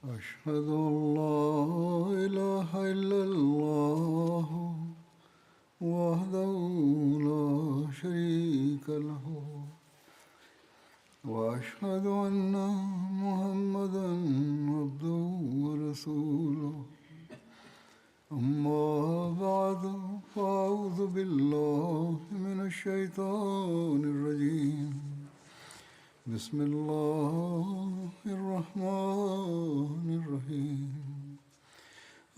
أشهد أن لا إله إلا الله وحده لا شريك له وأشهد أن محمدا عبده ورسوله أما بعد فأعوذ بالله من الشيطان الرجيم بسم الله الرحمن الرحيم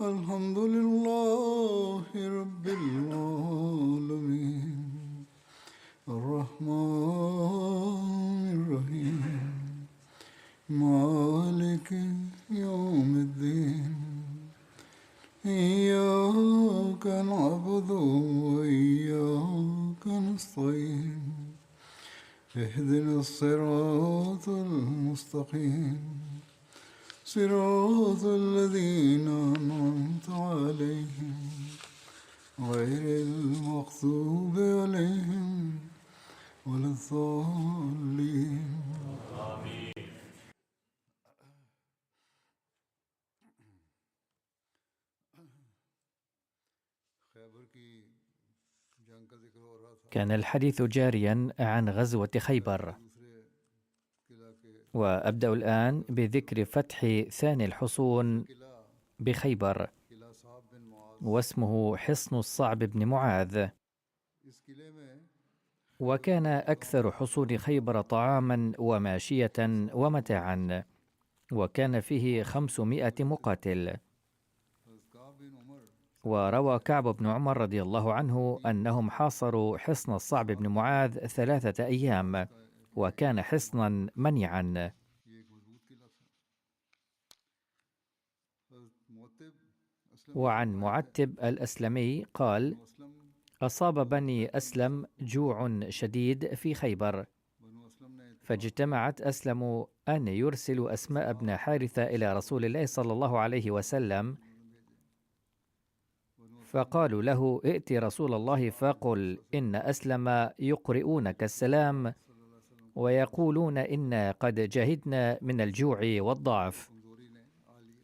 الحمد لله رب العالمين الرحمن الرحيم مالك يوم الدين إياك نعبد وإياك نستعين اهدنا الصراط المستقيم صراط الذين أنعمت عليهم غير المغضوب عليهم ولا الضالين. كان الحديث جاريا عن غزوة خيبر، وأبدأ الآن بذكر فتح ثاني الحصون بخيبر، واسمه حصن الصعب بن معاذ. وكان أكثر حصون خيبر طعاما وماشية ومتاعا، وكان فيه 500 مقاتل. وروى كعب بن عمر رضي الله عنه أنهم حاصروا حصن الصعب بن معاذ 3 أيام، وكان حصنا منيعا. وعن معتب الأسلمي قال: أصاب بني أسلم جوع شديد في خيبر، فاجتمعت أسلم أن يرسلوا أسماء بن حارثة إلى رسول الله صلى الله عليه وسلم، فقالوا له: ائت رسول الله فقل إن أسلم يقرؤونك السلام ويقولون إنا قد جهدنا من الجوع والضعف،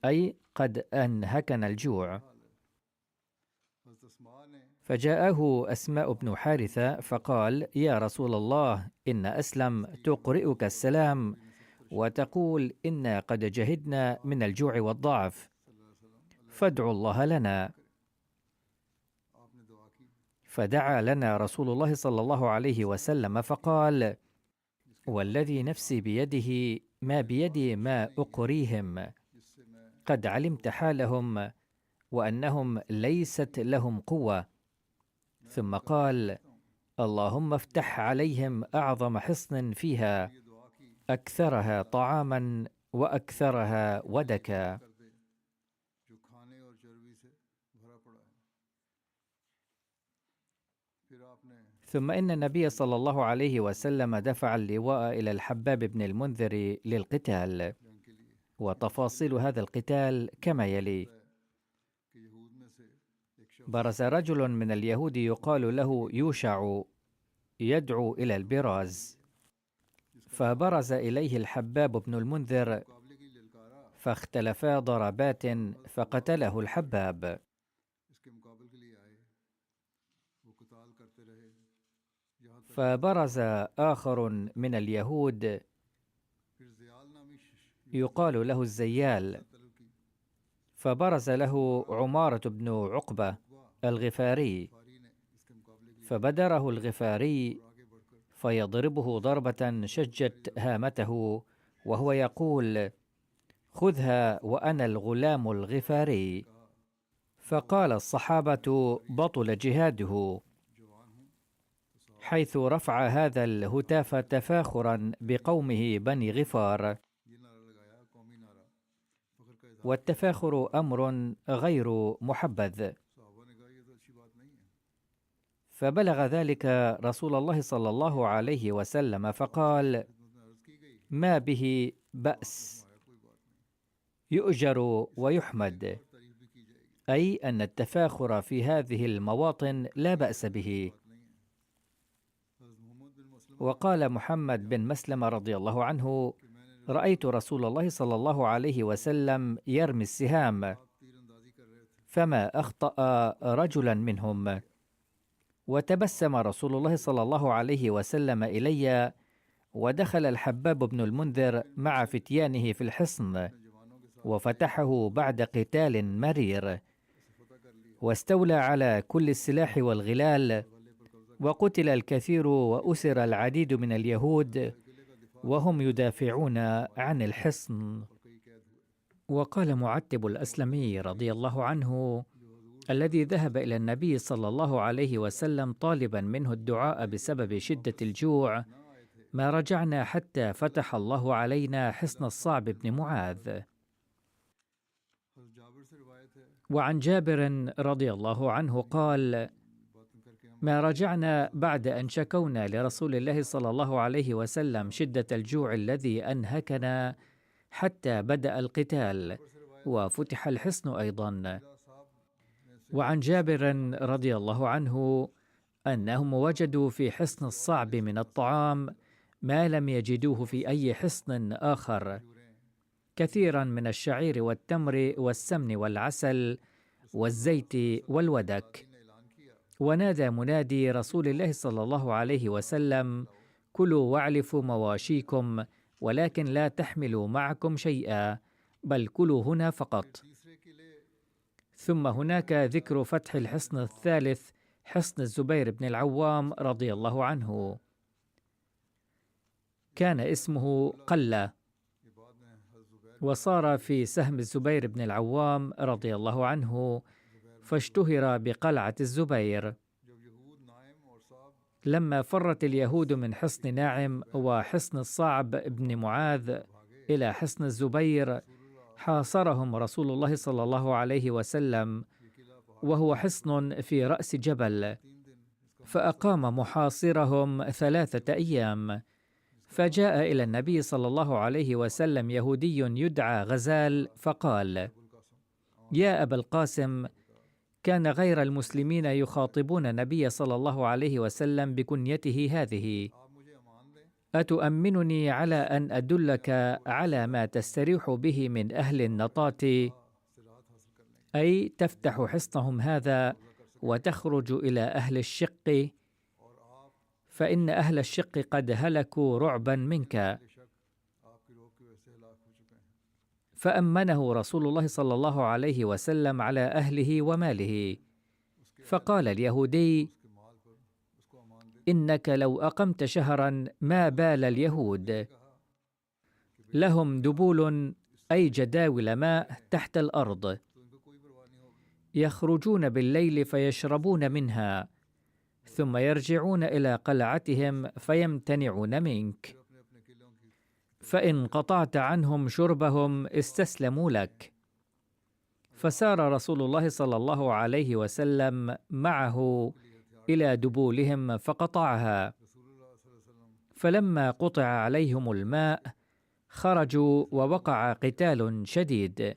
أي قد أنهكنا الجوع. فجاءه أسماء بن حارثة فقال: يا رسول الله، إن أسلم تقرئك السلام وتقول إنا قد جهدنا من الجوع والضعف، فادعوا الله لنا. فدعا لنا رسول الله صلى الله عليه وسلم فقال: والذي نفسي بيده ما بيدي ما أقريهم، قد علمت حالهم وأنهم ليست لهم قوة. ثم قال: اللهم افتح عليهم أعظم حصن فيها، أكثرها طعاما وأكثرها ودكا. ثم إن النبي صلى الله عليه وسلم دفع اللواء إلى الحباب بن المنذر للقتال. وتفاصيل هذا القتال كما يلي: برز رجل من اليهود يقال له يوشع يدعو إلى البراز، فبرز إليه الحباب بن المنذر، فاختلفا ضربات فقتله الحباب. فبرز آخر من اليهود يقال له الزيال، فبرز له عمارة بن عقبة الغفاري، فبدره الغفاري فيضربه ضربة شجت هامته، وهو يقول: خذها وأنا الغلام الغفاري. فقال الصحابة: بطل جهاده، حيث رفع هذا الهتاف تفاخرا بقومه بني غفار. والتفاخر أمر غير محبذ. فبلغ ذلك رسول الله صلى الله عليه وسلم فقال: ما به بأس، يؤجر ويحمد، أي أن التفاخر في هذه المواطن لا بأس به. وقال محمد بن مسلم رضي الله عنه: رأيت رسول الله صلى الله عليه وسلم يرمي السهام، فما أخطأ رجلا منهم. وتبسم رسول الله صلى الله عليه وسلم إلي، ودخل الحباب بن المنذر مع فتيانه في الحصن، وفتحه بعد قتال مرير، واستولى على كل السلاح والغلال، وقتل الكثير وأسر العديد من اليهود وهم يدافعون عن الحصن. وقال معتب الأسلمي رضي الله عنه، الذي ذهب إلى النبي صلى الله عليه وسلم طالبا منه الدعاء بسبب شدة الجوع، ما رجعنا حتى فتح الله علينا حصن الصعب بن معاذ. وعن جابر رضي الله عنه قال: ما رجعنا بعد أن شكونا لرسول الله صلى الله عليه وسلم شدة الجوع الذي أنهكنا حتى بدأ القتال وفتح الحصن أيضا. وعن جابر رضي الله عنه أنهم وجدوا في حصن الصعب من الطعام ما لم يجدوه في أي حصن آخر، كثيرا من الشعير والتمر والسمن والعسل والزيت والودك. ونادى منادي رسول الله صلى الله عليه وسلم: كلوا واعلفوا مواشيكم، ولكن لا تحملوا معكم شيئا، بل كلوا هنا فقط. ثم هناك ذكر فتح الحصن الثالث، حصن الزبير بن العوام رضي الله عنه، كان اسمه قلة، وصار في سهم الزبير بن العوام رضي الله عنه، فاشتهر بقلعة الزبير. لما فرت اليهود من حصن ناعم وحصن الصعب بن معاذ إلى حصن الزبير، حاصرهم رسول الله صلى الله عليه وسلم، وهو حصن في رأس جبل، فأقام محاصرهم 3 أيام. فجاء إلى النبي صلى الله عليه وسلم يهودي يدعى غزال، فقال: يا أبا القاسم، كان غير المسلمين يخاطبون النبي صلى الله عليه وسلم بكنيته هذه، أتؤمنني على أن أدلك على ما تستريح به من أهل النطاة، أي تفتح حصنهم هذا وتخرج إلى أهل الشق، فإن أهل الشق قد هلكوا رعبا منك. فأمنه رسول الله صلى الله عليه وسلم على أهله وماله. فقال اليهودي: إنك لو أقمت شهرا ما بال اليهود، لهم دبول أي جداول ماء تحت الأرض، يخرجون بالليل فيشربون منها، ثم يرجعون إلى قلعتهم فيمتنعون منك، فإن قطعت عنهم شربهم استسلموا لك. فسار رسول الله صلى الله عليه وسلم معه إلى دبولهم فقطعها، فلما قطع عليهم الماء خرجوا ووقع قتال شديد،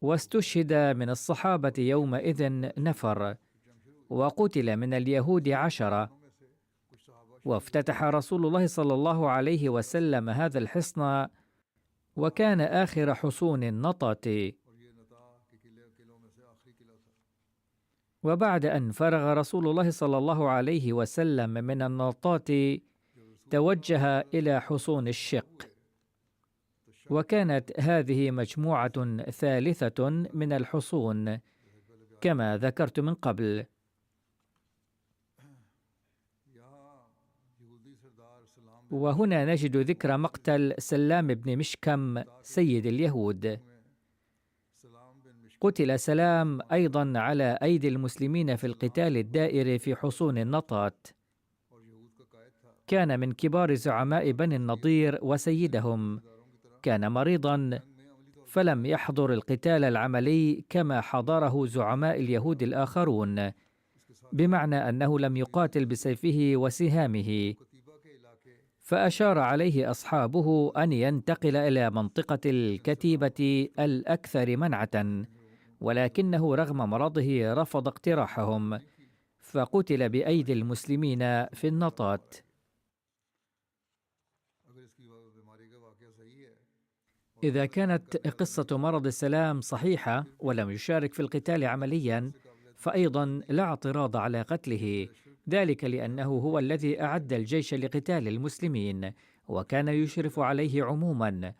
واستشهد من الصحابة يومئذ نفر، وقتل من اليهود 10. وافتتح رسول الله صلى الله عليه وسلم هذا الحصن، وكان آخر حصون النطاة. وبعد أن فرغ رسول الله صلى الله عليه وسلم من النطاة، توجه إلى حصون الشق، وكانت هذه مجموعة ثالثة من الحصون كما ذكرت من قبل. وهنا نجد ذكر مقتل سلام بن مشكم سيد اليهود. قتل سلام أيضا على أيدي المسلمين في القتال الدائر في حصون النطاة. كان من كبار زعماء بني النضير وسيدهم، كان مريضا فلم يحضر القتال العملي كما حضره زعماء اليهود الآخرون، بمعنى أنه لم يقاتل بسيفه وسهامه، فأشار عليه أصحابه أن ينتقل إلى منطقة الكتيبة الأكثر منعة، ولكنه رغم مرضه رفض اقتراحهم، فقتل بأيدي المسلمين في النطاة. إذا كانت قصة مرض السلام صحيحة ولم يشارك في القتال عمليا، فأيضا لا اعتراض على قتله، ذلك لأنه هو الذي أعد الجيش لقتال المسلمين وكان يشرف عليه عموما،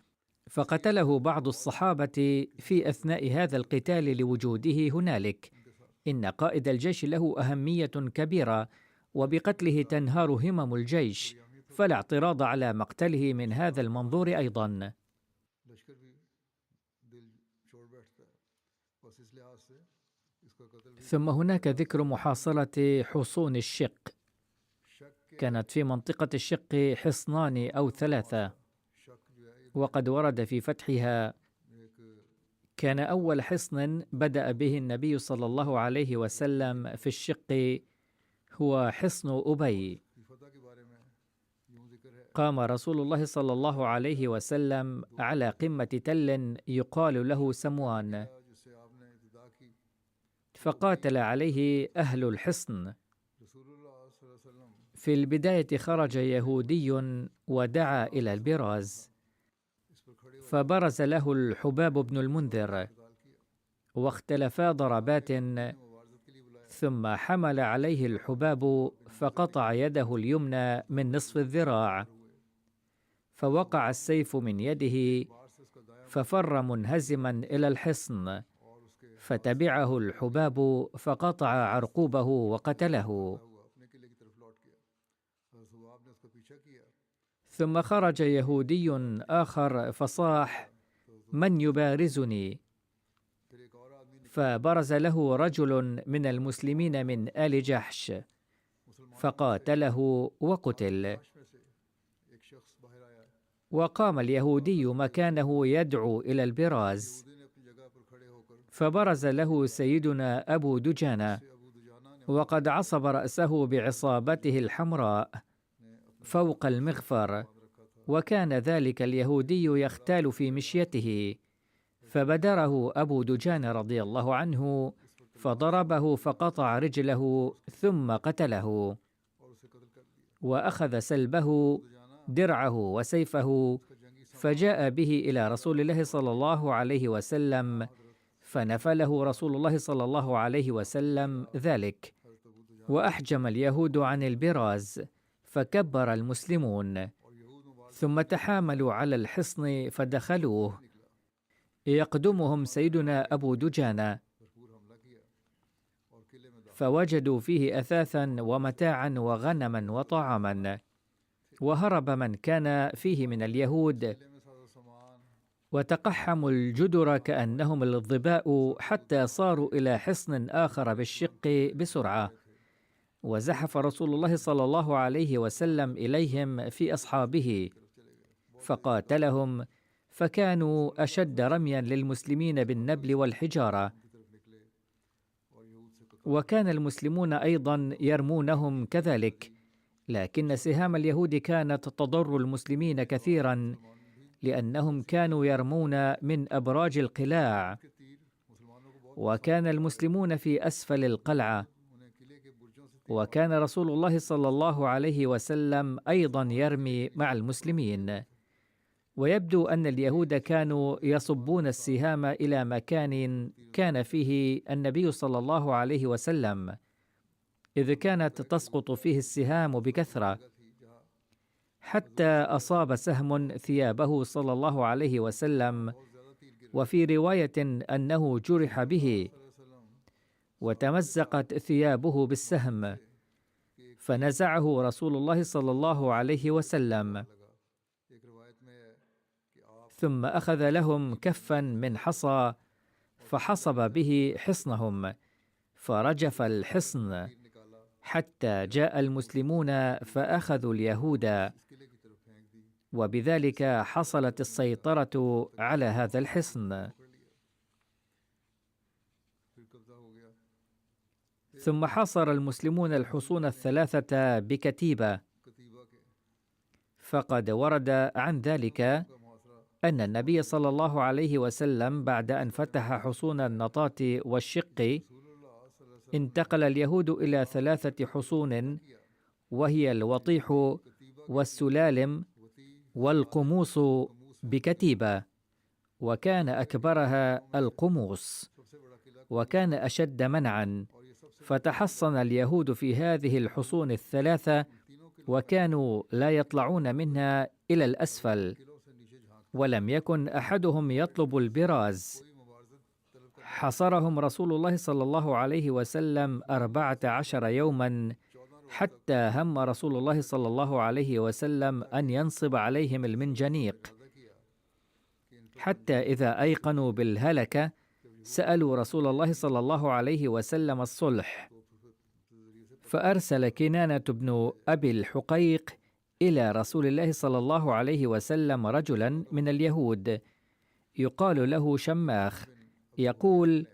فقتله بعض الصحابة في أثناء هذا القتال لوجوده هنالك. إن قائد الجيش له أهمية كبيرة، وبقتله تنهار همم الجيش، فلا اعتراض على مقتله من هذا المنظور أيضا. ثم هناك ذكر محاصرة حصون الشق. كانت في منطقة الشق حصنان أو 3، وقد ورد في فتحها: كان أول حصن بدأ به النبي صلى الله عليه وسلم في الشق هو حصن أبي. قام رسول الله صلى الله عليه وسلم على قمة تل يقال له سموان، فقاتل عليه أهل الحصن. في البداية خرج يهودي ودعا إلى البراز، فبرز له الحباب بن المنذر، واختلفا ضربات، ثم حمل عليه الحباب فقطع يده اليمنى من نصف الذراع، فوقع السيف من يده ففر منهزما إلى الحصن، فتبعه الحباب فقطع عرقوبه وقتله. ثم خرج يهودي آخر فصاح: من يبارزني؟ فبرز له رجل من المسلمين من آل جحش، فقاتله وقتل. وقام اليهودي مكانه يدعو إلى البراز، فبرز له سيدنا أبو دجانة، وقد عصب رأسه بعصابته الحمراء فوق المغفر، وكان ذلك اليهودي يختال في مشيته، فبدره أبو دجانة رضي الله عنه فضربه فقطع رجله ثم قتله، وأخذ سلبه درعه وسيفه، فجاء به إلى رسول الله صلى الله عليه وسلم، فنفله رسول الله صلى الله عليه وسلم ذلك، وأحجم اليهود عن البراز، فكبر المسلمون، ثم تحاملوا على الحصن فدخلوه، يقدمهم سيدنا أبو دجانة، فوجدوا فيه أثاثا ومتاعا وغنما وطعاما، وهرب من كان فيه من اليهود، وتقحموا الجدر كأنهم الظباء حتى صاروا إلى حصن آخر بالشق بسرعة، وزحف رسول الله صلى الله عليه وسلم إليهم في أصحابه فقاتلهم، فكانوا أشد رميا للمسلمين بالنبل والحجارة، وكان المسلمون أيضا يرمونهم كذلك، لكن سهام اليهود كانت تضر المسلمين كثيرا، لأنهم كانوا يرمون من أبراج القلاع، وكان المسلمون في أسفل القلعة، وكان رسول الله صلى الله عليه وسلم أيضا يرمي مع المسلمين. ويبدو أن اليهود كانوا يصبون السهام إلى مكان كان فيه النبي صلى الله عليه وسلم، إذ كانت تسقط فيه السهام بكثرة، حتى أصاب سهم ثيابه صلى الله عليه وسلم، وفي رواية أنه جرح به وتمزقت ثيابه بالسهم، فنزعه رسول الله صلى الله عليه وسلم، ثم أخذ لهم كفا من حصى فحصب به حصنهم، فرجف الحصن حتى جاء المسلمون فأخذوا اليهود، وبذلك حصلت السيطرة على هذا الحصن. ثم حاصر المسلمون الحصون 3 بكتيبة، فقد ورد عن ذلك أن النبي صلى الله عليه وسلم بعد أن فتح حصون النطاط والشق، انتقل اليهود إلى 3 حصون، وهي الوطيح والسلالم والقموص بكتيبة، وكان أكبرها القموص، وكان أشد منعا. فتحصن اليهود في هذه الحصون الثلاثة، وكانوا لا يطلعون منها إلى الأسفل، ولم يكن أحدهم يطلب البراز. حصرهم رسول الله صلى الله عليه وسلم 14 يوما، حتى هم رسول الله صلى الله عليه وسلم أن ينصب عليهم المنجنيق، حتى إذا أيقنوا بالهلكة سألوا رسول الله صلى الله عليه وسلم الصلح. فأرسل كنانة بن أبي الحقيق إلى رسول الله صلى الله عليه وسلم رجلا من اليهود يقال له شماخ، يقول: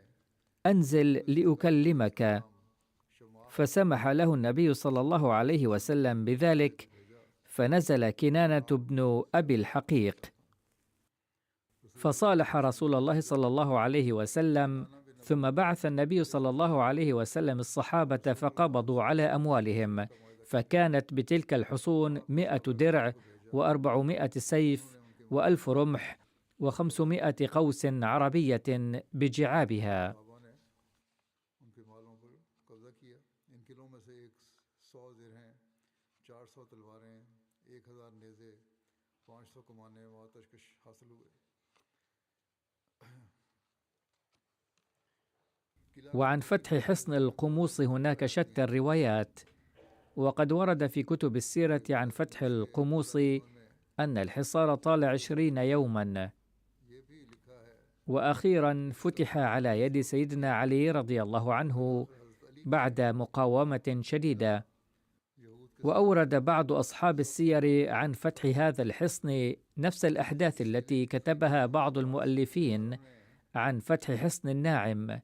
أنزل لأكلمك. فسمح له النبي صلى الله عليه وسلم بذلك، فنزل كنانة بن أبي الحقيق، فصالح رسول الله صلى الله عليه وسلم، ثم بعث النبي صلى الله عليه وسلم الصحابة فقبضوا على أموالهم، فكانت بتلك الحصون 100 درع و400 سيف و1000 رمح و500 قوس عربية بجعابها. وعن فتح حصن القموص هناك شتى الروايات، وقد ورد في كتب السيرة عن فتح القموص أن الحصار طال 20 يوما، وأخيرا فتح على يد سيدنا علي رضي الله عنه بعد مقاومة شديدة. وأورد بعض أصحاب السير عن فتح هذا الحصن نفس الأحداث التي كتبها بعض المؤلفين عن فتح حصن الناعم.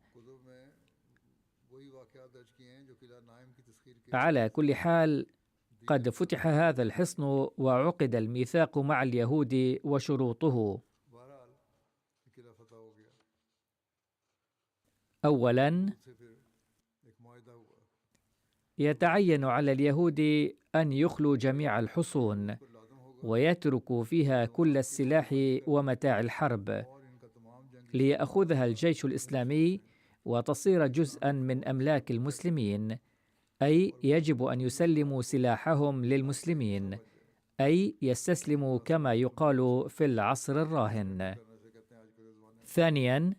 على كل حال، قد فتح هذا الحصن وعقد الميثاق مع اليهود وشروطه. أولاً، يتعين على اليهود أن يخلوا جميع الحصون ويتركوا فيها كل السلاح ومتاع الحرب، ليأخذها الجيش الإسلامي وتصير جزءاً من أملاك المسلمين، أي يجب أن يسلموا سلاحهم للمسلمين، أي يستسلموا كما يقال في العصر الراهن. ثانياً،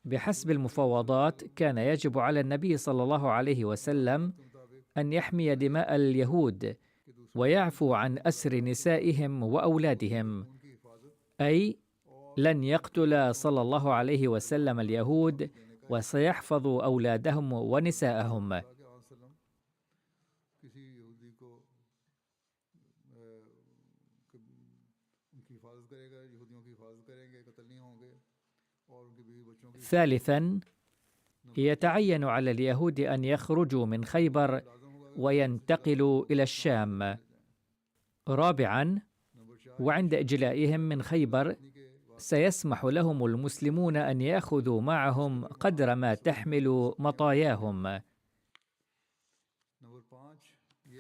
بحسب المفاوضات كان يجب على النبي صلى الله عليه وسلم أن يحمي دماء اليهود ويعفو عن أسر نسائهم وأولادهم، أي لن يقتل صلى الله عليه وسلم اليهود وسيحفظ أولادهم ونساءهم. ثالثاً، يتعين على اليهود أن يخرجوا من خيبر وينتقلوا إلى الشام. رابعاً، وعند إجلائهم من خيبر سيسمح لهم المسلمون أن يأخذوا معهم قدر ما تحمل مطاياهم.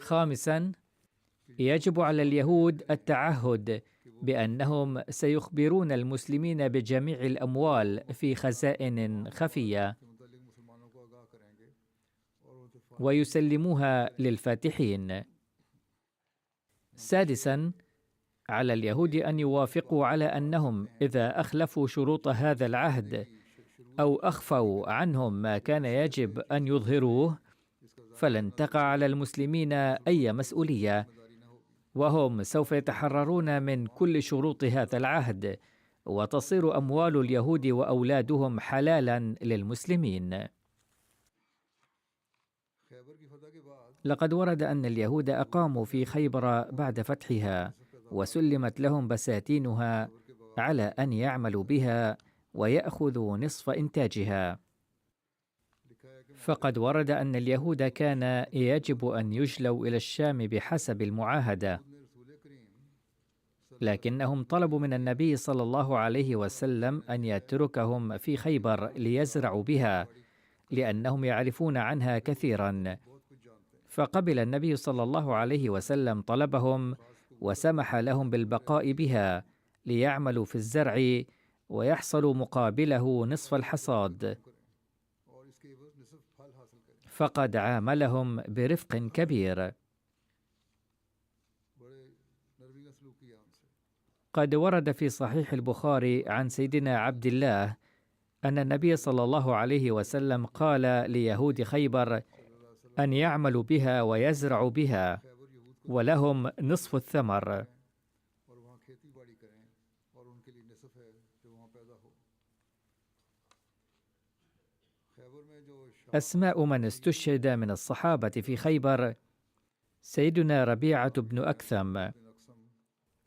خامساً، يجب على اليهود التعهد بأنهم سيخبرون المسلمين بجميع الأموال في خزائن خفية ويسلموها للفاتحين. سادساً، على اليهود أن يوافقوا على أنهم إذا أخلفوا شروط هذا العهد أو أخفوا عنهم ما كان يجب أن يظهروه فلن تقع على المسلمين أي مسؤولية، وهم سوف يتحررون من كل شروط هذا العهد، وتصير أموال اليهود وأولادهم حلالاً للمسلمين. لقد ورد أن اليهود أقاموا في خيبر بعد فتحها، وسلمت لهم بساتينها على أن يعملوا بها ويأخذوا نصف إنتاجها. فقد ورد أن اليهود كان يجب أن يجلوا إلى الشام بحسب المعاهدة، لكنهم طلبوا من النبي صلى الله عليه وسلم أن يتركهم في خيبر ليزرعوا بها، لأنهم يعرفون عنها كثيراً. فقبل النبي صلى الله عليه وسلم طلبهم، وسمح لهم بالبقاء بها ليعملوا في الزرع ويحصلوا مقابله نصف الحصاد، فقد عاملهم برفق كبير. قد ورد في صحيح البخاري عن سيدنا عبد الله أن النبي صلى الله عليه وسلم قال ليهود خيبر أن يعملوا بها ويزرعوا بها ولهم نصف الثمر. أسماء من استشهد من الصحابة في خيبر: سيدنا ربيعة بن أكثم،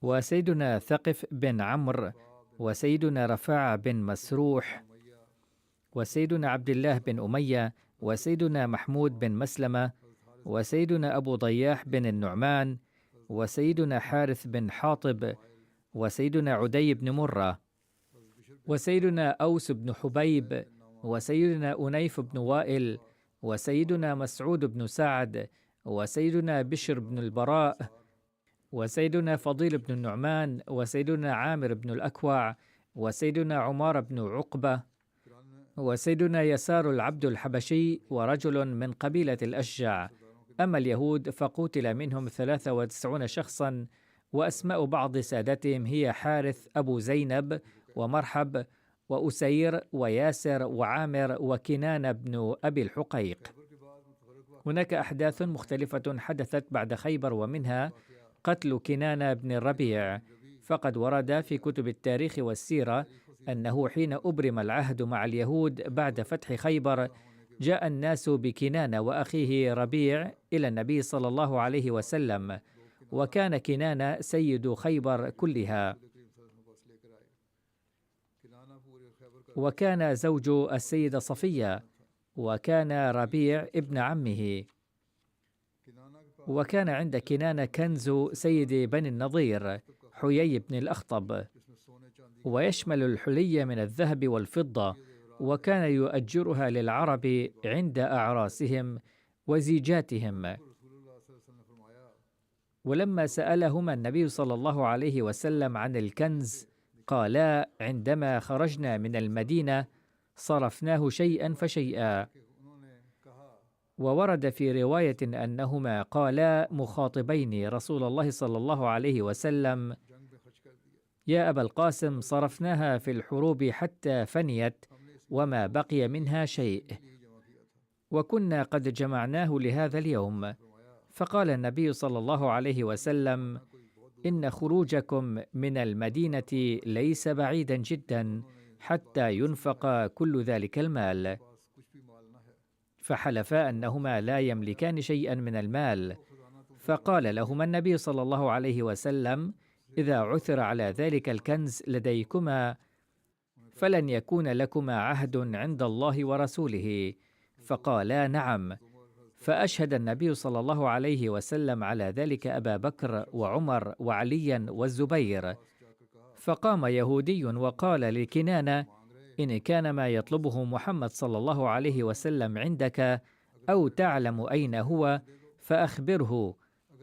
وسيدنا ثقف بن عمرو، وسيدنا رفاعة بن مسروح، وسيدنا عبد الله بن أمية، وسيدنا محمود بن مسلمة، وسيدنا أبو ضياح بن النعمان، وسيدنا حارث بن حاطب، وسيدنا عدي بن مرة، وسيدنا أوس بن حبيب، وسيدنا أنيف بن وائل، وسيدنا مسعود بن سعد، وسيدنا بشر بن البراء، وسيدنا فضيل بن النعمان، وسيدنا عامر بن الأكوع، وسيدنا عمار بن عقبة، وسيدنا يسار العبد الحبشي، ورجل من قبيلة الأشجع. أما اليهود فقتل منهم 93 شخصا، وأسماء بعض سادتهم هي حارث أبو زينب، ومرحب، وأسير، وياسر، وعامر، وكنان بن أبي الحقيق. هناك أحداث مختلفة حدثت بعد خيبر، ومنها قتل كنان بن الربيع، فقد ورد في كتب التاريخ والسيرة أنه حين أبرم العهد مع اليهود بعد فتح خيبر، جاء الناس بكنان وأخيه ربيع إلى النبي صلى الله عليه وسلم، وكان كنان سيد خيبر كلها، وكان زوج السيدة صفية، وكان ربيع ابن عمه، وكان عند كنان كنز سيد بني النضير حيي بن الأخطب، ويشمل الحلي من الذهب والفضة، وكان يؤجرها للعرب عند أعراسهم وزيجاتهم. ولما سألهما النبي صلى الله عليه وسلم عن الكنز قالا: عندما خرجنا من المدينة صرفناه شيئا فشيئا. وورد في رواية أنهما قالا مخاطبين رسول الله صلى الله عليه وسلم: يا أبا القاسم، صرفناها في الحروب حتى فنيت وما بقي منها شيء، وكنا قد جمعناه لهذا اليوم. فقال النبي صلى الله عليه وسلم: إن خروجكم من المدينة ليس بعيدا جدا حتى ينفق كل ذلك المال. فحلفا أنهما لا يملكان شيئا من المال. فقال لهما النبي صلى الله عليه وسلم: إذا عثر على ذلك الكنز لديكما فلن يكون لكما عهد عند الله ورسوله. فقالا: نعم. فأشهد النبي صلى الله عليه وسلم على ذلك أبا بكر وعمر وعليا والزبير. فقام يهودي وقال لكنانة: إن كان ما يطلبه محمد صلى الله عليه وسلم عندك أو تعلم أين هو فأخبره،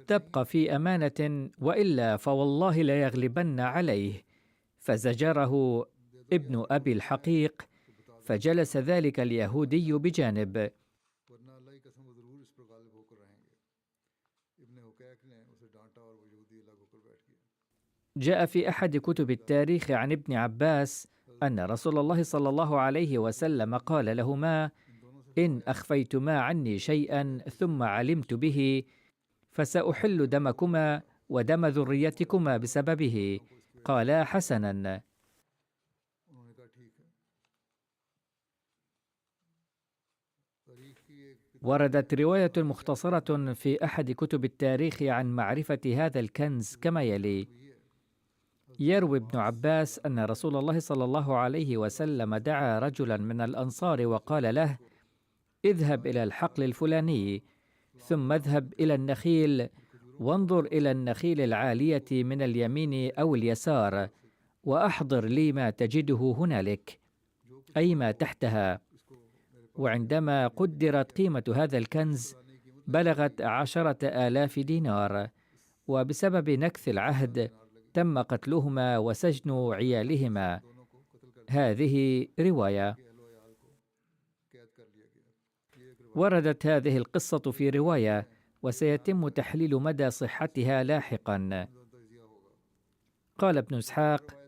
تبقى في أمانة، وإلا فوالله ليغلبن عليه. فزجره ابن أبي الحقيق، فجلس ذلك اليهودي بجانب. جاء في أحد كتب التاريخ عن ابن عباس أن رسول الله صلى الله عليه وسلم قال لهما: إن أخفيتما عني شيئا ثم علمت به فسأحل دمكما ودم ذريتكما بسببه. قالا: حسنا. وردت رواية مختصرة في أحد كتب التاريخ عن معرفة هذا الكنز كما يلي: يروي ابن عباس أن رسول الله صلى الله عليه وسلم دعا رجلا من الأنصار وقال له: اذهب إلى الحقل الفلاني، ثم اذهب إلى النخيل، وانظر إلى النخيل العالية من اليمين أو اليسار، وأحضر لي ما تجده هنالك، أي ما تحتها. وعندما قدرت قيمة هذا الكنز بلغت 10,000 دينار، وبسبب نكث العهد تم قتلهما وسجن عيالهما. هذه رواية. وردت هذه القصة في رواية، وسيتم تحليل مدى صحتها لاحقا. قال ابن إسحاق: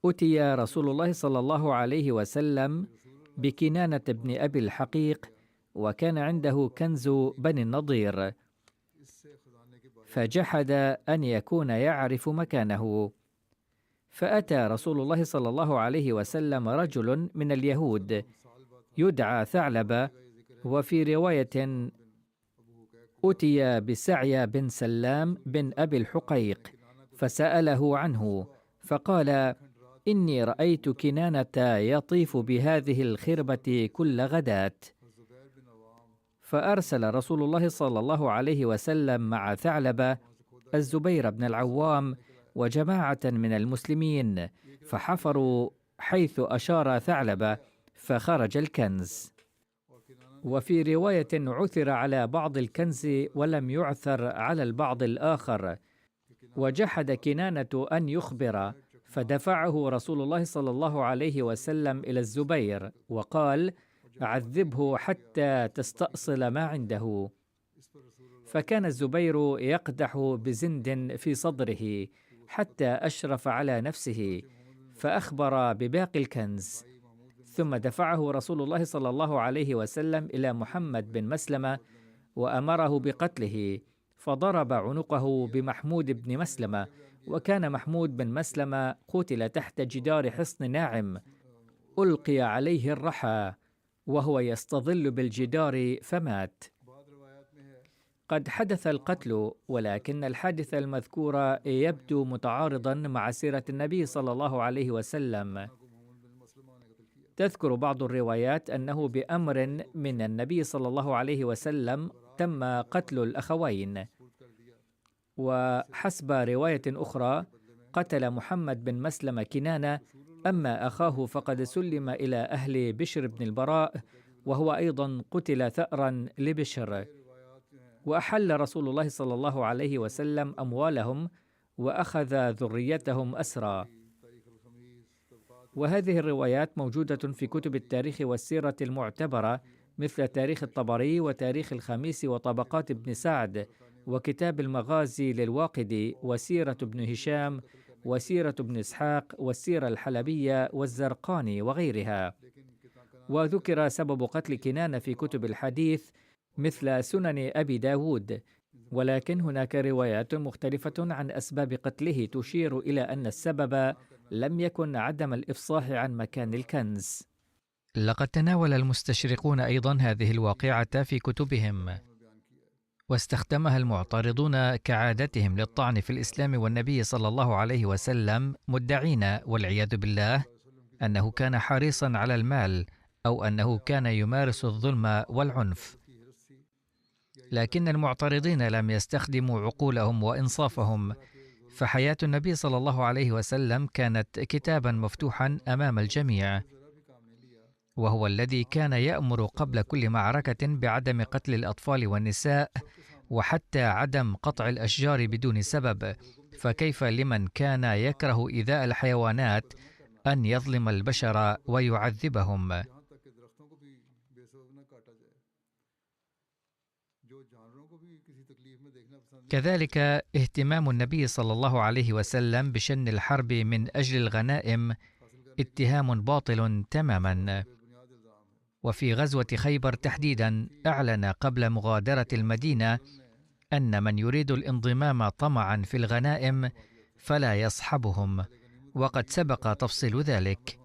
أتي رسول الله صلى الله عليه وسلم بكنانة بن أبي الحقيق، وكان عنده كنز بني النضير، فجحد أن يكون يعرف مكانه. فأتى رسول الله صلى الله عليه وسلم رجل من اليهود يدعى ثعلبة، وفي رواية أتي بسعيا بن سلام بن أبي الحقيق فسأله عنه، فقال: إني رأيت كنانة يطيف بهذه الخربة كل غداة. فأرسل رسول الله صلى الله عليه وسلم مع ثعلبة الزبير بن العوام وجماعة من المسلمين، فحفروا حيث أشار ثعلبة، فخرج الكنز. وفي رواية عثر على بعض الكنز ولم يعثر على البعض الآخر، وجحد كنانة أن يخبر، فدفعه رسول الله صلى الله عليه وسلم إلى الزبير وقال: عذبه حتى تستأصل ما عنده. فكان الزبير يقدح بزند في صدره حتى أشرف على نفسه، فأخبر بباقي الكنز. ثم دفعه رسول الله صلى الله عليه وسلم إلى محمد بن مسلمة وأمره بقتله، فضرب عنقه بمحمود بن مسلمة، وكان محمود بن مسلمة قتل تحت جدار حصن ناعم، ألقي عليه الرحى وهو يستظل بالجدار فمات. قد حدث القتل، ولكن الحادث المذكور يبدو متعارضا مع سيرة النبي صلى الله عليه وسلم. تذكر بعض الروايات أنه بأمر من النبي صلى الله عليه وسلم تم قتل الأخوين، وحسب رواية أخرى قتل محمد بن مسلمة كنانة، أما أخاه فقد سلم إلى أهل بشر بن البراء، وهو أيضا قتل ثأرا لبشر. وأحل رسول الله صلى الله عليه وسلم أموالهم وأخذ ذريتهم أسرى. وهذه الروايات موجودة في كتب التاريخ والسيرة المعتبرة، مثل تاريخ الطبري وتاريخ الخميس وطبقات ابن سعد وكتاب المغازي للواقدي وسيرة ابن هشام وسيرة ابن إسحاق والسيرة الحلبية والزرقاني وغيرها. وذكر سبب قتل كنانة في كتب الحديث مثل سنن أبي داود، ولكن هناك روايات مختلفة عن أسباب قتله تشير إلى أن السبب لم يكن عدم الإفصاح عن مكان الكنز. لقد تناول المستشرقون أيضا هذه الواقعة في كتبهم، واستخدمها المعترضون كعادتهم للطعن في الإسلام والنبي صلى الله عليه وسلم، مدعين والعياذ بالله أنه كان حريصا على المال أو أنه كان يمارس الظلم والعنف. لكن المعترضين لم يستخدموا عقولهم وإنصافهم، فحياة النبي صلى الله عليه وسلم كانت كتابا مفتوحا أمام الجميع، وهو الذي كان يأمر قبل كل معركة بعدم قتل الأطفال والنساء، وحتى عدم قطع الأشجار بدون سبب. فكيف لمن كان يكره إيذاء الحيوانات أن يظلم البشر ويعذبهم؟ كذلك اهتمام النبي صلى الله عليه وسلم بشن الحرب من أجل الغنائم اتهام باطل تماما. وفي غزوة خيبر تحديدا أعلن قبل مغادرة المدينة أن من يريد الانضمام طمعا في الغنائم فلا يصحبهم، وقد سبق تفصيل ذلك.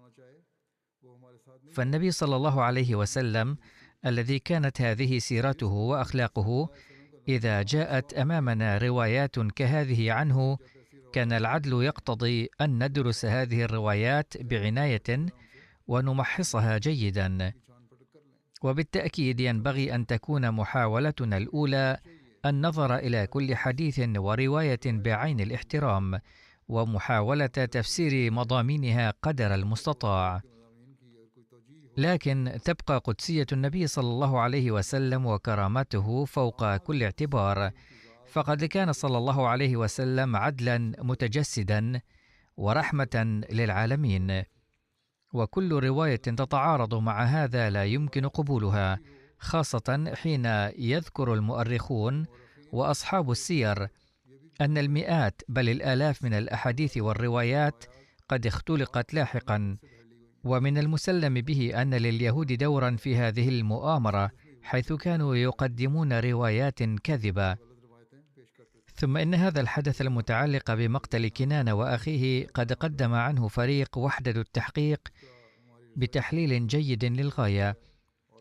فالنبي صلى الله عليه وسلم الذي كانت هذه سيرته وأخلاقه، إذا جاءت أمامنا روايات كهذه عنه، كان العدل يقتضي أن ندرس هذه الروايات بعناية ونمحصها جيدا. وبالتأكيد ينبغي أن تكون محاولتنا الأولى النظر إلى كل حديث ورواية بعين الاحترام، ومحاولة تفسير مضامينها قدر المستطاع. لكن تبقى قدسية النبي صلى الله عليه وسلم وكرامته فوق كل اعتبار، فقد كان صلى الله عليه وسلم عدلا متجسدا ورحمة للعالمين، وكل رواية تتعارض مع هذا لا يمكن قبولها، خاصة حين يذكر المؤرخون وأصحاب السير أن المئات بل الآلاف من الأحاديث والروايات قد اختلقت لاحقا. ومن المسلم به أن لليهود دورا في هذه المؤامرة، حيث كانوا يقدمون روايات كذبة. ثم إن هذا الحدث المتعلق بمقتل كنانة وأخيه قد قدم عنه فريق وحدة التحقيق بتحليل جيد للغاية،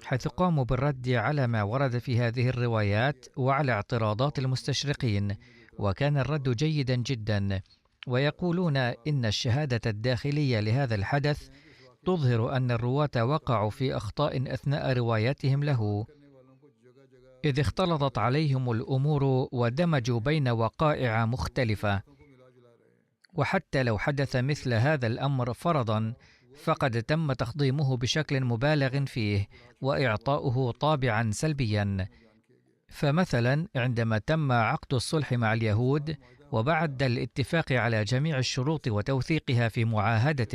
حيث قاموا بالرد على ما ورد في هذه الروايات وعلى اعتراضات المستشرقين، وكان الرد جيدا جدا. ويقولون إن الشهادة الداخلية لهذا الحدث تظهر أن الرواة وقعوا في أخطاء أثناء روايتهم له، إذ اختلطت عليهم الأمور ودمجوا بين وقائع مختلفة. وحتى لو حدث مثل هذا الأمر فرضا، فقد تم تقديمه بشكل مبالغ فيه وإعطاؤه طابعا سلبيا. فمثلا عندما تم عقد الصلح مع اليهود وبعد الاتفاق على جميع الشروط وتوثيقها في معاهدة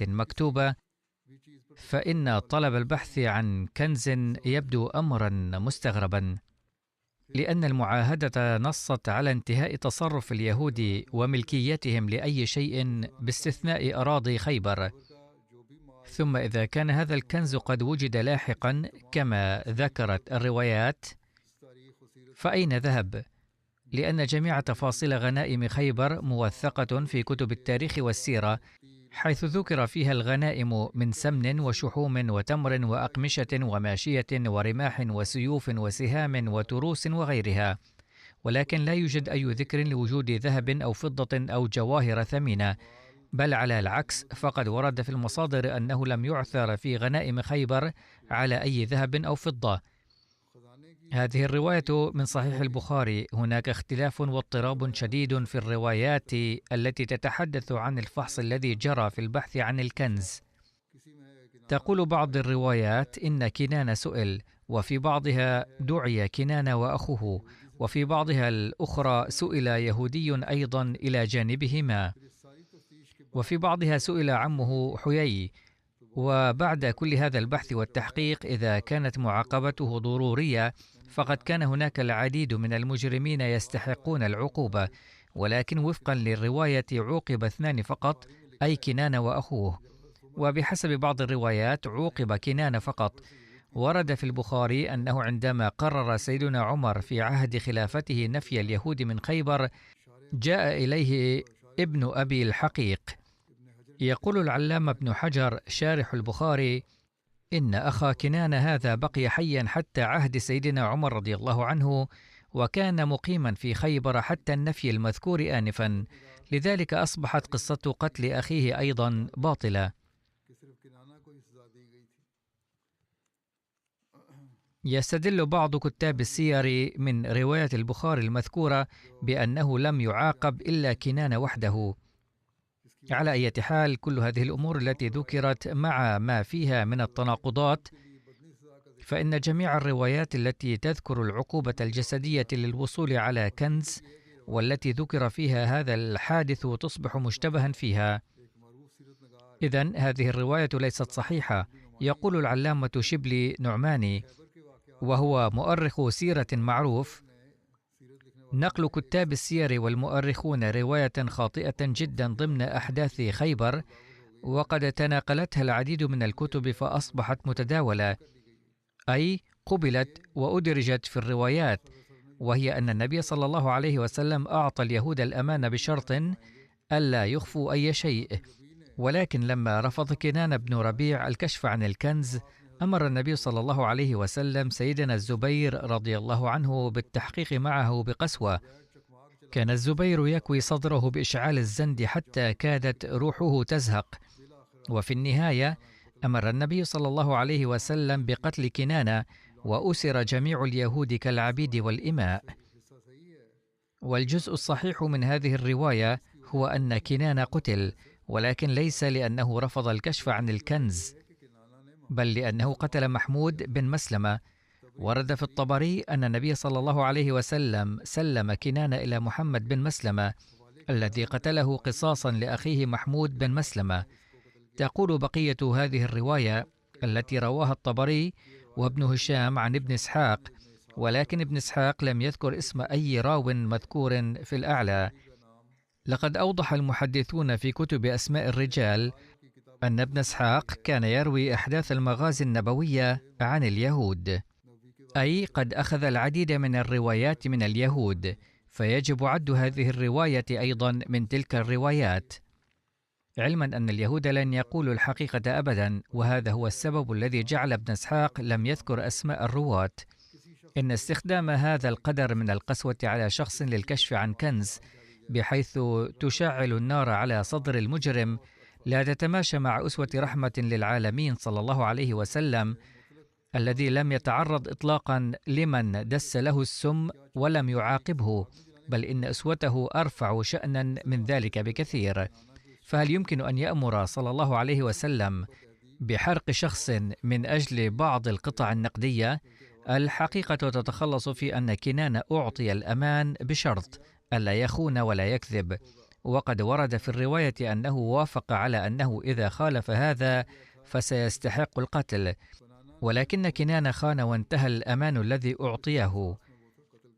مكتوبة، فإن طلب البحث عن كنز يبدو أمرا مستغربا، لأن المعاهدة نصت على انتهاء تصرف اليهود وملكيتهم لأي شيء باستثناء أراضي خيبر. ثم إذا كان هذا الكنز قد وجد لاحقا كما ذكرت الروايات، فأين ذهب؟ لأن جميع تفاصيل غنائم خيبر موثقة في كتب التاريخ والسيرة، حيث ذكر فيها الغنائم من سمن وشحوم وتمر وأقمشة وماشية ورماح وسيوف وسهام وتروس وغيرها، ولكن لا يوجد أي ذكر لوجود ذهب أو فضة أو جواهر ثمينة، بل على العكس، فقد ورد في المصادر أنه لم يعثر في غنائم خيبر على أي ذهب أو فضة. هذه الرواية من صحيح البخاري. هناك اختلاف واضطراب شديد في الروايات التي تتحدث عن الفحص الذي جرى في البحث عن الكنز. تقول بعض الروايات إن كنانة سئل، وفي بعضها دعي كنانة وأخوه، وفي بعضها الأخرى سئل يهودي أيضا إلى جانبهما، وفي بعضها سئل عمه حيي. وبعد كل هذا البحث والتحقيق، إذا كانت معاقبته ضرورية، فقد كان هناك العديد من المجرمين يستحقون العقوبة، ولكن وفقا للرواية عوقب 2 فقط، أي كنانة وأخوه. وبحسب بعض الروايات عوقب كنانة فقط. ورد في البخاري أنه عندما قرر سيدنا عمر في عهد خلافته نفي اليهود من خيبر، جاء إليه ابن أبي الحقيق. يقول العلامة ابن حجر شارح البخاري: إن أخا كنانة هذا بقي حيا حتى عهد سيدنا عمر رضي الله عنه، وكان مقيما في خيبر حتى النفي المذكور آنفا، لذلك أصبحت قصة قتل أخيه أيضا باطلة. يستدل بعض كتاب السير من رواية البخاري المذكورة بأنه لم يعاقب إلا كنانة وحده. على أي حال، كل هذه الأمور التي ذكرت مع ما فيها من التناقضات، فإن جميع الروايات التي تذكر العقوبة الجسدية للوصول على كنز والتي ذكر فيها هذا الحادث تصبح مشتبها فيها. إذن هذه الرواية ليست صحيحة. يقول العلامة شبلي نعماني، وهو مؤرخ سيرة معروف: نقل كتاب السير والمؤرخون رواية خاطئة جدا ضمن أحداث خيبر، وقد تناقلتها العديد من الكتب فأصبحت متداولة، أي قبلت وأدرجت في الروايات، وهي أن النبي صلى الله عليه وسلم أعطى اليهود الأمان بشرط ألا يخفوا أي شيء، ولكن لما رفض كنانة بن ربيع الكشف عن الكنز، أمر النبي صلى الله عليه وسلم سيدنا الزبير رضي الله عنه بالتحقيق معه بقسوة. كان الزبير يكوي صدره بإشعال الزند حتى كادت روحه تزهق. وفي النهاية أمر النبي صلى الله عليه وسلم بقتل كنانة، وأسر جميع اليهود كالعبيد والإماء. والجزء الصحيح من هذه الرواية هو أن كنانة قتل، ولكن ليس لأنه رفض الكشف عن الكنز، بل لأنه قتل محمود بن مسلمة. ورد في الطبري أن النبي صلى الله عليه وسلم سلم كنانة إلى محمد بن مسلمة الذي قتله قصاصا لأخيه محمود بن مسلمة. تقول بقية هذه الرواية التي رواها الطبري وابن هشام عن ابن إسحاق، ولكن ابن إسحاق لم يذكر اسم أي راو مذكور في الأعلى. لقد أوضح المحدثون في كتب أسماء الرجال أن ابن إسحاق كان يروي أحداث المغازي النبوية عن اليهود، أي قد أخذ العديد من الروايات من اليهود، فيجب عد هذه الرواية أيضا من تلك الروايات، علما أن اليهود لن يقولوا الحقيقة أبدا، وهذا هو السبب الذي جعل ابن إسحاق لم يذكر أسماء الرواة. إن استخدام هذا القدر من القسوة على شخص للكشف عن كنز بحيث تشعل النار على صدر المجرم لا تتماشى مع أسوة رحمة للعالمين صلى الله عليه وسلم، الذي لم يتعرض إطلاقا لمن دس له السم ولم يعاقبه، بل إن أسوته أرفع شأنا من ذلك بكثير. فهل يمكن أن يأمر صلى الله عليه وسلم بحرق شخص من أجل بعض القطع النقدية؟ الحقيقة تتخلص في أن كنانة أعطي الأمان بشرط ألا يخون ولا يكذب، وقد ورد في الرواية أنه وافق على أنه إذا خالف هذا فسيستحق القتل، ولكن كنانة خان وانتهى الأمان الذي أعطيه.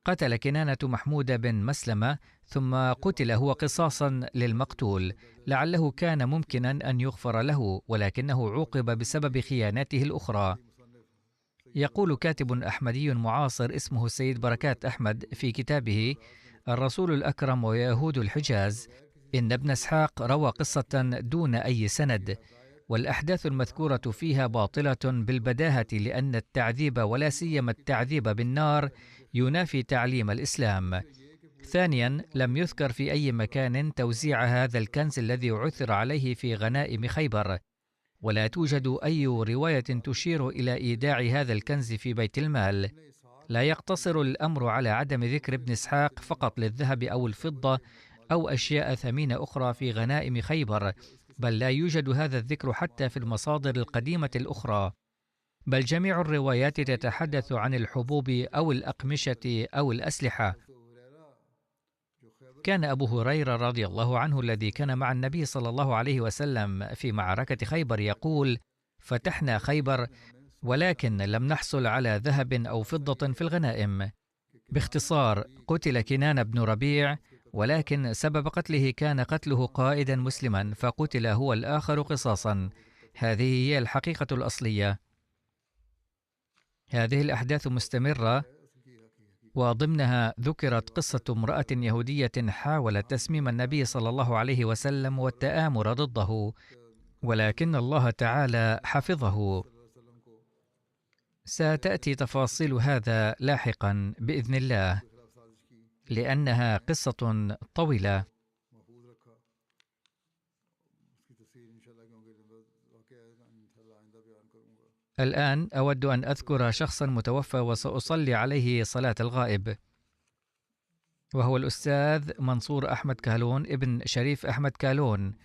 قتل كنانة محمود بن مسلمة ثم قتل هو قصاصا للمقتول، لعله كان ممكنا أن يغفر له، ولكنه عوقب بسبب خياناته الأخرى. يقول كاتب أحمدي معاصر اسمه السيد بركات أحمد في كتابه الرسول الأكرم ويهود الحجاز إن ابن إسحاق روى قصة دون أي سند، والأحداث المذكورة فيها باطلة بالبداهة، لأن التعذيب ولا سيما التعذيب بالنار ينافي تعليم الإسلام. ثانيا، لم يذكر في أي مكان توزيع هذا الكنز الذي عثر عليه في غنائم خيبر، ولا توجد أي رواية تشير إلى إيداع هذا الكنز في بيت المال. لا يقتصر الأمر على عدم ذكر ابن إسحاق فقط للذهب أو الفضة أو أشياء ثمينة أخرى في غنائم خيبر، بل لا يوجد هذا الذكر حتى في المصادر القديمة الأخرى، بل جميع الروايات تتحدث عن الحبوب أو الأقمشة أو الأسلحة. كان أبو هريرة رضي الله عنه الذي كان مع النبي صلى الله عليه وسلم في معركة خيبر يقول: فتحنا خيبر ولكن لم نحصل على ذهب أو فضة في الغنائم. باختصار، قتل كنانة بن ربيع، ولكن سبب قتله كان قتله قائدا مسلما، فقتل هو الآخر قصاصا. هذه هي الحقيقة الأصلية. هذه الأحداث مستمرة، وضمنها ذكرت قصة امرأة يهودية حاولت تسميم النبي صلى الله عليه وسلم والتآمر ضده، ولكن الله تعالى حفظه. ستأتي تفاصيل هذا لاحقا بإذن الله، لأنها قصة طويلة. الآن أود أن أذكر شخصا متوفى وسأصلي عليه صلاة الغائب، وهو الأستاذ منصور أحمد كالون ابن شريف أحمد كالون،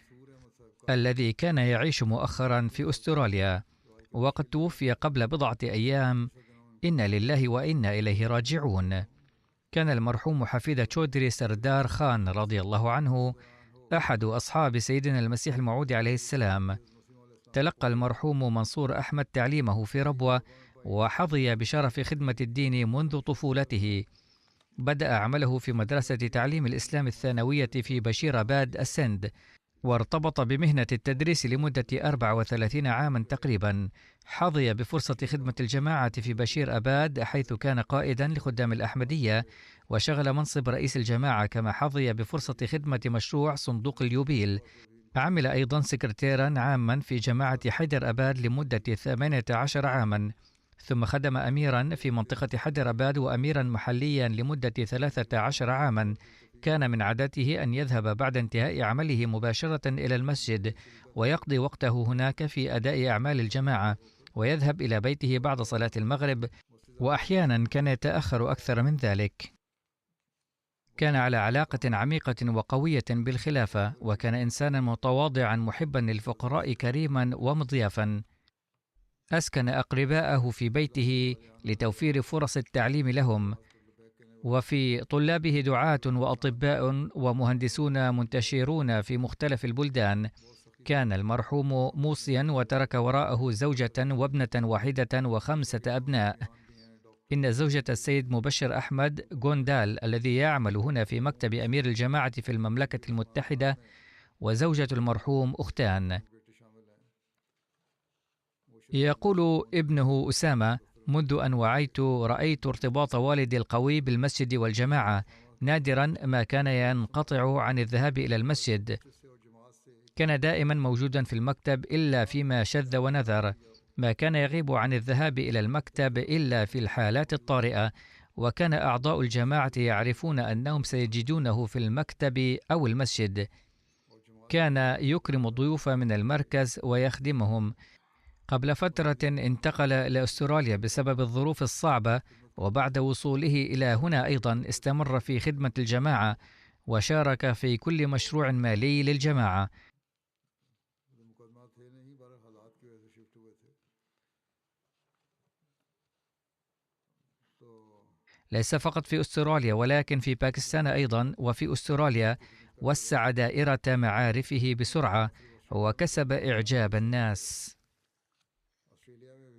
الذي كان يعيش مؤخرا في أستراليا، وقد توفي قبل بضعة أيام. إنا لله وإنا إليه راجعون. كان المرحوم حفيد تشودري سردار خان رضي الله عنه أحد أصحاب سيدنا المسيح الموعود عليه السلام. تلقى المرحوم منصور أحمد تعليمه في ربوة، وحظي بشرف خدمة الدين منذ طفولته. بدأ عمله في مدرسة تعليم الإسلام الثانوية في بشير آباد السند، وارتبط بمهنة التدريس لمدة 34 عاما تقريبا. حظي بفرصة خدمة الجماعة في بشير آباد، حيث كان قائدا لخدام الأحمدية وشغل منصب رئيس الجماعة، كما حظي بفرصة خدمة مشروع صندوق اليوبيل. عمل أيضا سكرتيرا عاما في جماعة حيدر آباد لمدة 18 عاما، ثم خدم أميرا في منطقة حيدر آباد وأميرا محليا لمدة 13 عاما. كان من عادته أن يذهب بعد انتهاء عمله مباشرة إلى المسجد ويقضي وقته هناك في أداء أعمال الجماعة، ويذهب إلى بيته بعد صلاة المغرب، وأحيانا كان يتأخر أكثر من ذلك. كان على علاقة عميقة وقوية بالخلافة، وكان إنسانا متواضعا محبا للفقراء كريما ومضيافا. أسكن أقرباءه في بيته لتوفير فرص التعليم لهم، وفي طلابه دعاة وأطباء ومهندسون منتشرون في مختلف البلدان. كان المرحوم موصيا وترك وراءه زوجة وابنة واحدة و5 أبناء. إن زوجة السيد مبشر أحمد جوندال الذي يعمل هنا في مكتب أمير الجماعة في المملكة المتحدة، وزوجة المرحوم أختان. يقول ابنه أسامة: منذ أن وعيت رأيت ارتباط والدي القوي بالمسجد والجماعة، نادرا ما كان ينقطع عن الذهاب إلى المسجد. كان دائما موجودا في المكتب إلا فيما شذ ونذر، ما كان يغيب عن الذهاب إلى المكتب إلا في الحالات الطارئة، وكان أعضاء الجماعة يعرفون أنهم سيجدونه في المكتب أو المسجد. كان يكرم الضيوف من المركز ويخدمهم. قبل فترة انتقل إلى أستراليا بسبب الظروف الصعبة، وبعد وصوله إلى هنا أيضا استمر في خدمة الجماعة، وشارك في كل مشروع مالي للجماعة. ليس فقط في أستراليا ولكن في باكستان أيضا، وفي أستراليا وسع دائرة معارفه بسرعة وكسب إعجاب الناس.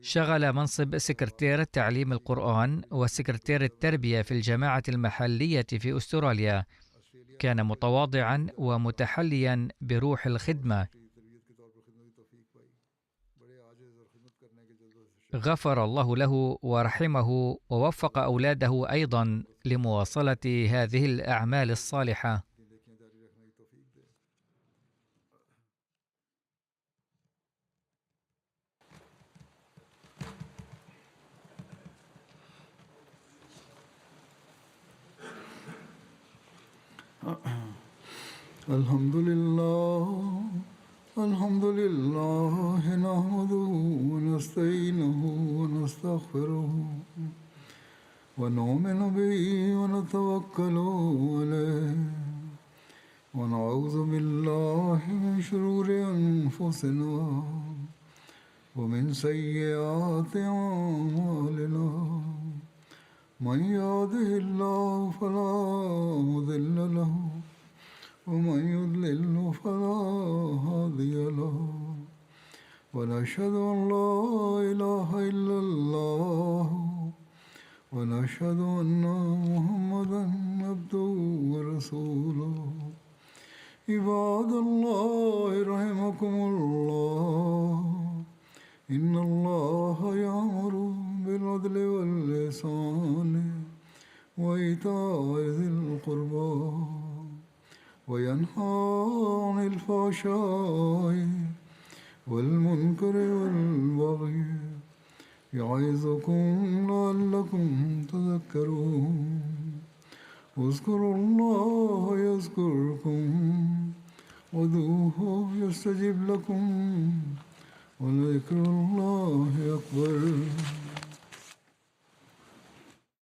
شغل منصب سكرتير تعليم القرآن وسكرتير التربية في الجماعة المحلية في أستراليا. كان متواضعا ومتحليا بروح الخدمة. غفر الله له ورحمه، ووفق أولاده أيضا لمواصلة هذه الأعمال الصالحة. الحمد لله نحمده ونستعينه ونستغفره ونؤمن به ونتوكل عليه ونعوذ بالله من شرور أنفسنا ومن سيئات أعمالنا. من يهده الله فلا مضل له ومن يضلل فلا هادي له، ونشهد أن لا إله إلا الله ونشهد أن محمدا عبده ورسوله. عباد الله رحمكم الله، إن الله يأمر بالعدل والإحسان وإيتاء ذي القربى وينهى عن الفحشاء والمنكر والبغي يعظكم لعلكم تذكرون. اذكروا الله يذكركم وادعوه يستجب لكم ولذكر الله أكبر.